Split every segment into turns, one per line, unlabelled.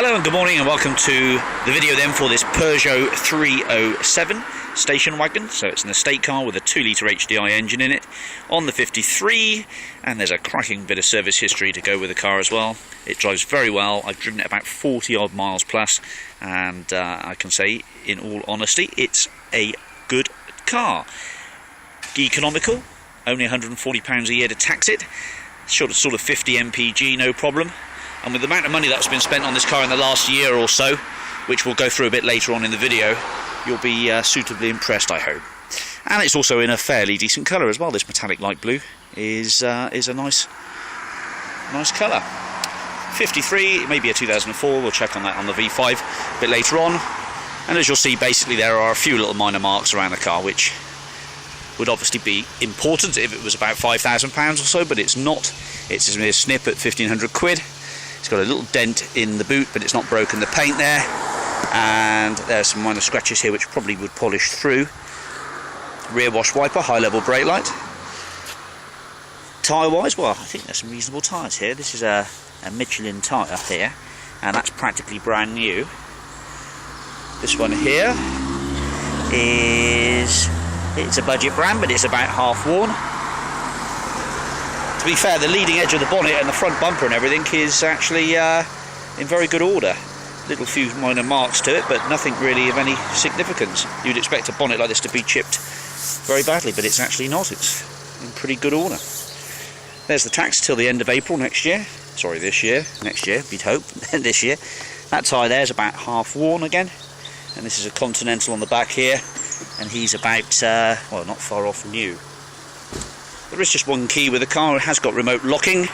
Hello and good morning and welcome to the video then for this Peugeot 307 station wagon. So it's an estate car with a 2-litre HDI engine in it on the 53, and there's a cracking bit of service history to go with the car as well. It drives very well. I've driven it about 40 odd miles plus, and I can say in all honesty it's a good car. Economical, only £140 a year to tax it, sort of 50 mpg, no problem. And with the amount of money that's been spent on this car in the last year or so, which we'll go through a bit later on in the video, you'll be suitably impressed, I hope. And it's also in a fairly decent colour as well. This metallic light blue is a nice colour. 53, maybe a 2004, we'll check on that on the V5 a bit later on. And as you'll see, basically there are a few little minor marks around the car, which would obviously be important if it was about £5,000 or so, but it's not. It's a mere snip at 1,500 quid. It's got a little dent in the boot, but it's not broken the paint there. And there's some minor scratches here which probably would polish through. Rear wash wiper, high level brake light. Tyre wise, well, I think there's some reasonable tyres here. This is a Michelin tyre here, and that's practically brand new. This one here it's a budget brand, but it's about half worn. To be fair, the leading edge of the bonnet and the front bumper and everything is actually in very good order. Little few minor marks to it, but nothing really of any significance. You'd expect a bonnet like this to be chipped very badly, but it's actually not. It's in pretty good order. There's the tax till the end of April next year. Sorry, this year. Next year, we'd hope. This year. That tyre there is about half worn again. And this is a Continental on the back here. And he's about, well, not far off new. There is just one key with the car. It has got remote locking,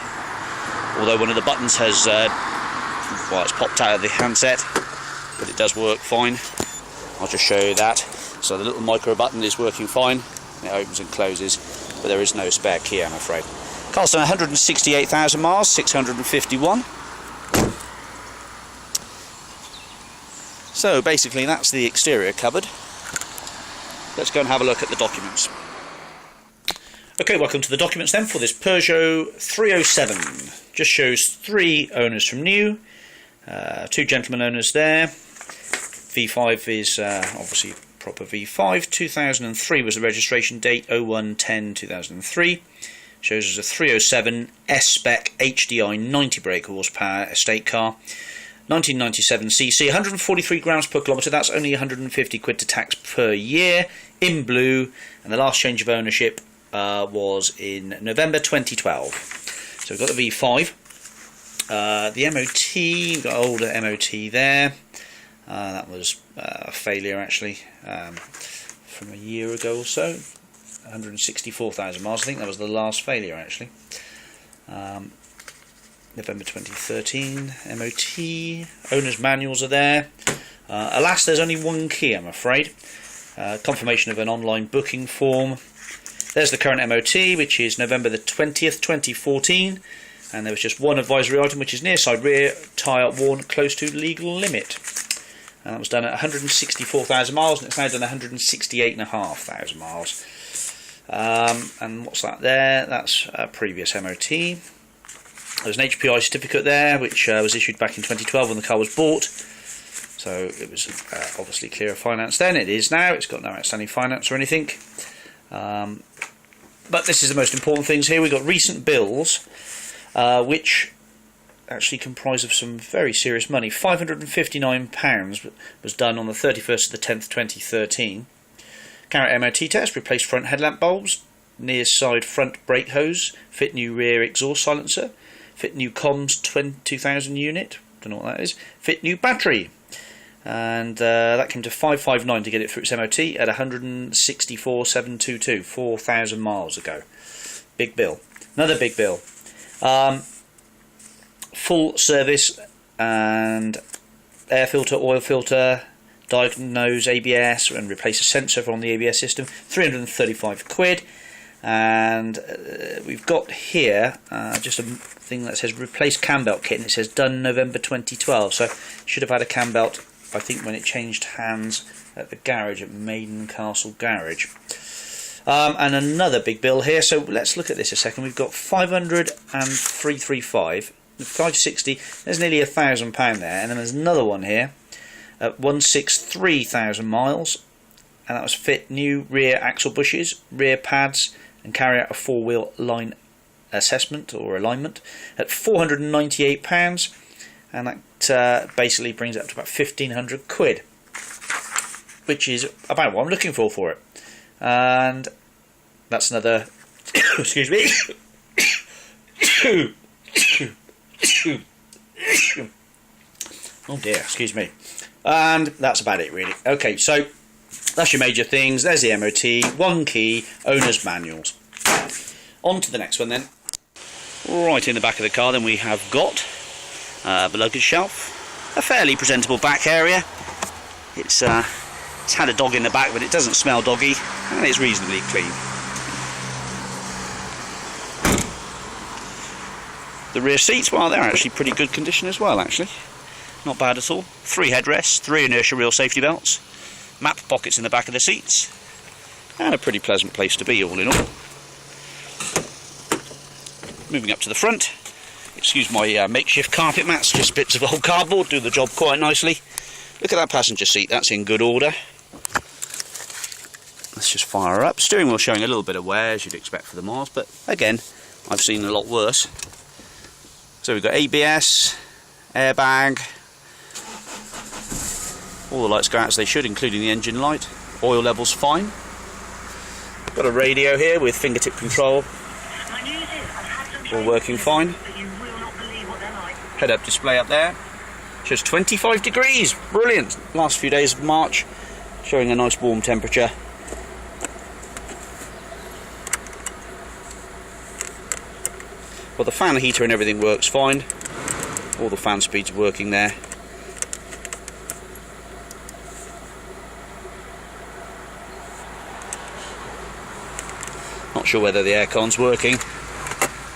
although one of the buttons has, well, it's popped out of the handset, but it does work fine. I'll just show you that. So the little micro button is working fine. It opens and closes, but there is no spare key, I'm afraid. Car's done 168,000 miles, 651. So basically that's the exterior cupboard. Let's go and have a look at the documents. Okay, welcome to the documents then for this Peugeot 307. Just shows 3 owners from new, 2 gentleman owners there. V5 is obviously proper V5. 2003 was the registration date, 01/10/2003. Shows us a 307 S-Spec HDI 90 brake horsepower estate car. 1997 cc, 143 grams per kilometre. That's only 150 quid to tax per year, in blue, and the last change of ownership was in November 2012. So we've got the V5. The MOT, we've got older MOT there. That was a failure actually from a year ago or so. 164,000 miles. I think that was the last failure actually. November 2013. MOT. Owner's manuals are there. Alas, there's only one key, I'm afraid. Confirmation of an online booking form. There's the current MOT, which is November the 20th, 2014, and there was just one advisory item, which is near side rear tyre worn close to legal limit. And that was done at 164,000 miles, and it's now done 168,500 miles. And what's that there? That's a previous MOT. There's an HPI certificate there, which was issued back in 2012 when the car was bought. So it was obviously clear of finance then. It is now. It's got no outstanding finance or anything. But this is the most important things here. We've got recent bills, which actually comprise of some very serious money. £559 was done on the 31st of the 10th, 2013. Carrot MOT test, replaced front headlamp bulbs, near side front brake hose, fit new rear exhaust silencer, fit new comms 2000 unit, don't know what that is, fit new battery. And that came to 559 to get it through its MOT at 164,722, 4,000 miles ago. Big bill. Another big bill. Full service and air filter, oil filter, diagnose ABS and replace a sensor on the ABS system. 335 quid. And we've got here just a thing that says replace cam belt kit, and it says done November 2012. So should have had a cam belt, I think, when it changed hands at the garage at Maiden Castle Garage. And another big bill here, so let's look at this a second. We've got 500 and 335 560. There's nearly £1,000 there, and then there's another one here at 163,000 miles, and that was fit new rear axle bushes, rear pads, and carry out a four-wheel line assessment or alignment at £498, and that basically brings it up to about 1,500 quid, which is about what I'm looking for it. And that's another excuse me. Oh dear, excuse me. And that's about it really. Okay, so that's your major things. There's the MOT, one key, owner's manuals. On to the next one then. Right in the back of the car then we have got the luggage shelf. A fairly presentable back area. It's had a dog in the back, but it doesn't smell doggy, and it's reasonably clean. The rear seats, well, they're actually pretty good condition as well, actually. Not bad at all. 3 headrests, 3 inertia reel safety belts, map pockets in the back of the seats, and a pretty pleasant place to be all in all. Moving up to the front, excuse my makeshift carpet mats, just bits of old cardboard, do the job quite nicely. Look at that passenger seat, that's in good order. Let's just fire her up. Steering wheel showing a little bit of wear, as you'd expect for the Mars, but again, I've seen a lot worse. So we've got ABS, airbag, all the lights go out as they should, including the engine light. Oil level's fine. Got a radio here with fingertip control, all working fine. Head-up display up there, shows 25 degrees, brilliant. Last few days of March, showing a nice warm temperature. Well, the fan heater and everything works fine. All the fan speeds are working there. Not sure whether the aircon's working.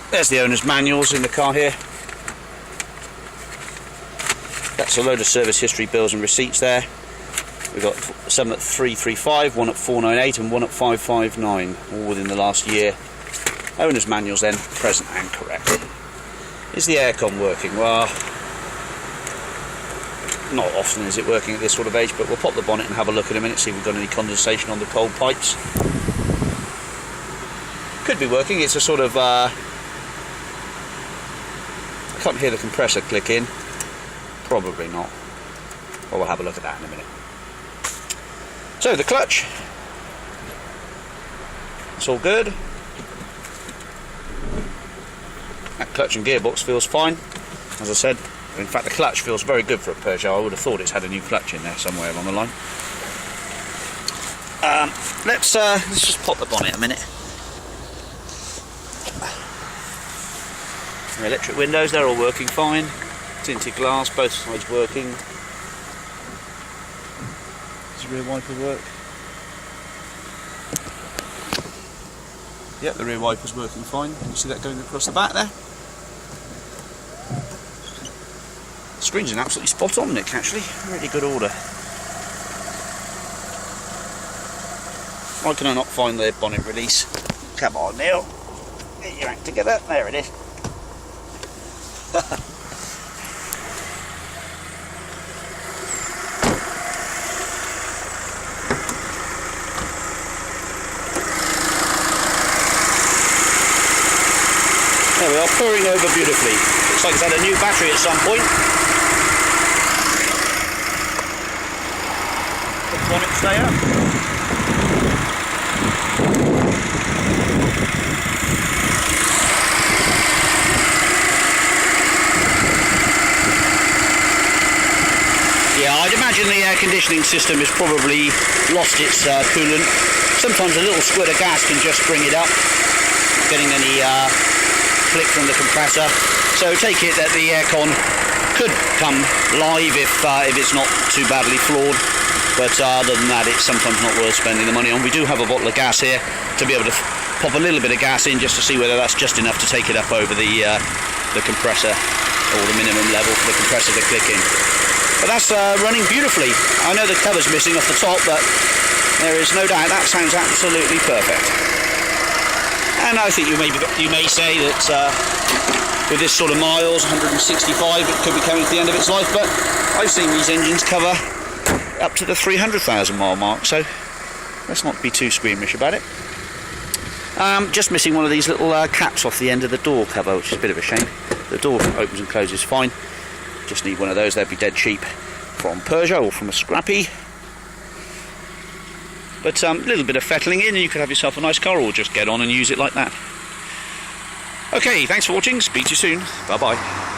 There's the owner's manuals in the car here. That's a load of service history bills and receipts there. We've got some at 335, one at 498 and one at 559, all within the last year. Owner's manuals then, present and correct. Is the aircon working? Well, not often is it working at this sort of age, but we'll pop the bonnet and have a look in a minute, see if we've got any condensation on the cold pipes. Could be working. It's a sort of I can't hear the compressor click in. Probably not. Well, we'll have a look at that in a minute. So the clutch, it's all good. That clutch and gearbox feels fine, as I said. In fact, the clutch feels very good for a Peugeot. I would have thought it's had a new clutch in there somewhere along the line. Let's just pop the bonnet a minute. The electric windows, they're all working fine. Tinted glass, both sides working. Does the rear wiper work? Yep, the rear wiper's working fine. Can you see that going across the back there? The screen's in absolutely spot on, Nick, actually. Really good order. Why can I not find the bonnet release? Come on, Neil. Get your act together. There it is. There we are, pouring over beautifully. Looks like it's had a new battery at some point. The bonnet stay up. Yeah, I'd imagine the air conditioning system has probably lost its coolant. Sometimes a little squirt of gas can just bring it up, getting any flick from the compressor. So take it that the aircon could come live if it's not too badly flawed. But other than that, it's sometimes not worth spending the money on. We do have a bottle of gas here to be able to pop a little bit of gas in just to see whether that's just enough to take it up over the compressor, or the minimum level for the compressor to click in. But that's running beautifully. I know the cover's missing off the top, but there is no doubt that sounds absolutely perfect. And I think you may say that with this sort of miles, 165, it could be coming to the end of its life, but I've seen these engines cover up to the 300,000 mile mark, so let's not be too squeamish about it. Just missing one of these little caps off the end of the door cover, which is a bit of a shame. The door opens and closes fine. Just need one of those, they'd be dead cheap from Peugeot or from a scrappy. But a little bit of fettling in and you could have yourself a nice car, or just get on and use it like that. Okay, thanks for watching, speak to you soon, bye bye.